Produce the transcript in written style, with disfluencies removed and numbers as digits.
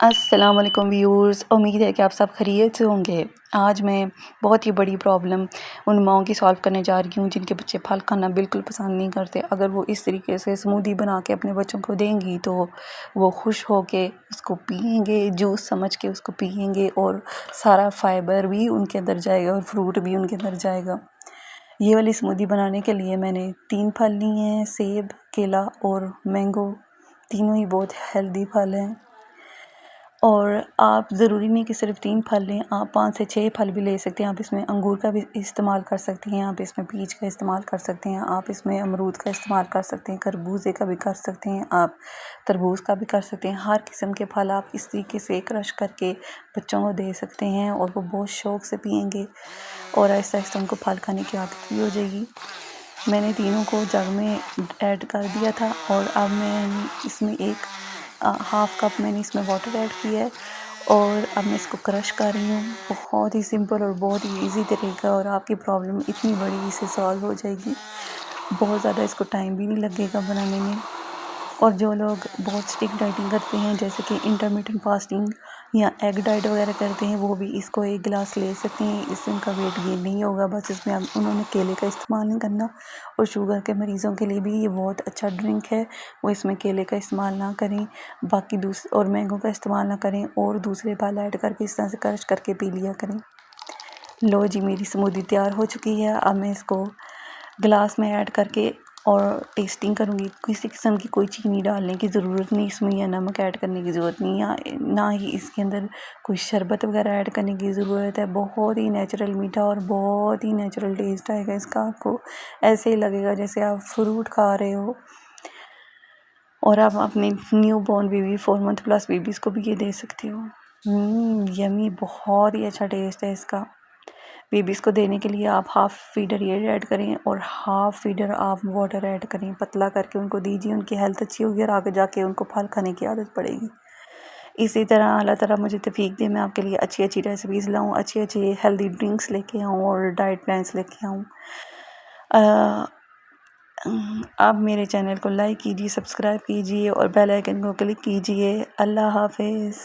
अस्सलाम वालेकुम व्यूअर्स, उम्मीद है कि आप सब खैरियत से होंगे। आज मैं बहुत ही बड़ी प्रॉब्लम उन माओं की सॉल्व करने जा रही हूँ जिनके बच्चे फल खाना बिल्कुल पसंद नहीं करते। अगर वो इस तरीके से स्मूदी बना के अपने बच्चों को देंगी तो वो खुश होके उसको पिएंगे, जूस समझ के उसको पिएंगे और सारा फाइबर भी उनके अंदर जाएगा और फ्रूट भी उनके अंदर जाएगा। ये वाली स्मूदी बनाने के लिए मैंने 3 फल लिए हैं, सेब, केला और मैंगो। तीनों ही बहुत हेल्दी फल हैं और आप ज़रूरी नहीं कि सिर्फ 3 फल लें, आप 5 से 6 फल भी ले सकते हैं। आप इसमें अंगूर का भी इस्तेमाल कर सकती हैं, आप इसमें पीच का इस्तेमाल कर सकते हैं, आप इसमें अमरूद का इस्तेमाल कर सकते हैं, खरबूजे का भी कर सकते हैं, आप तरबूज का भी कर सकते हैं। हर किस्म के फल आप इस तरीके से क्रश करके बच्चों को दे सकते हैं और वो बहुत शौक़ से पिएंगे और आहिस्ता आहिस्ता उनको फल खाने की आदत भी हो जाएगी। मैंने तीनों को जग में ऐड कर दिया था और अब मैं इसमें हाफ़ कप मैंने इसमें वाटर ऐड किया है और अब मैं इसको क्रश कर रही हूँ। बहुत ही सिंपल और बहुत ही इजी तरीका और आपकी प्रॉब्लम इतनी बड़ी इससे सॉल्व हो जाएगी। बहुत ज़्यादा इसको टाइम भी नहीं लगेगा बनाने में। और जो लोग बहुत स्ट्रिक्ट डाइटिंग करते हैं जैसे कि इंटरमिटेंट फास्टिंग या एग डाइट वगैरह करते हैं, वो भी इसको 1 गिलास ले सकते हैं। इससे उनका वेट गेन नहीं होगा। बस इसमें अब उन्होंने केले का इस्तेमाल नहीं करना। और शुगर के मरीज़ों के लिए भी ये बहुत अच्छा ड्रिंक है, वो इसमें केले का इस्तेमाल ना करें, बाकी और मैंगो का इस्तेमाल ना करें और दूसरे फल ऐड करके इस तरह से क्रश करके पी लिया करें। लो जी, मेरी स्मूदी तैयार हो चुकी है। अब मैं इसको गिलास में ऐड करके और टेस्टिंग करूँगी। किसी किस्म की कोई चीनी डालने की ज़रूरत नहीं इसमें, या नमक ऐड करने की ज़रूरत नहीं, या ना ही इसके अंदर कोई शरबत वगैरह ऐड करने की ज़रूरत है। बहुत ही नेचुरल मीठा और बहुत ही नेचुरल टेस्ट आएगा इसका। आपको ऐसे ही लगेगा जैसे आप फ्रूट खा रहे हो। और आप अपने new born baby 4 month plus babies को भी ये दे सकते हो। यमी, बहुत ही अच्छा टेस्ट है इसका। बेबीज़ को देने के लिए आप हाफ़ फीडर ये ऐड करें और हाफ़ फीडर आप वाटर ऐड करें, पतला करके उनको दीजिए। उनकी हेल्थ अच्छी होगी और आगे जाके उनको फल खाने की आदत पड़ेगी। इसी तरह अल्लाह ताला मुझे तौफीक दे, मैं आपके लिए अच्छी अच्छी रेसिपीज़ लाऊँ, अच्छी अच्छी हेल्दी ड्रिंक्स लेके आऊँ और डाइट प्लान्स लेके आऊँ। आप मेरे चैनल को लाइक कीजिए, सब्सक्राइब कीजिए और बेल आइकन को क्लिक कीजिए। अल्लाह हाफ़िज़।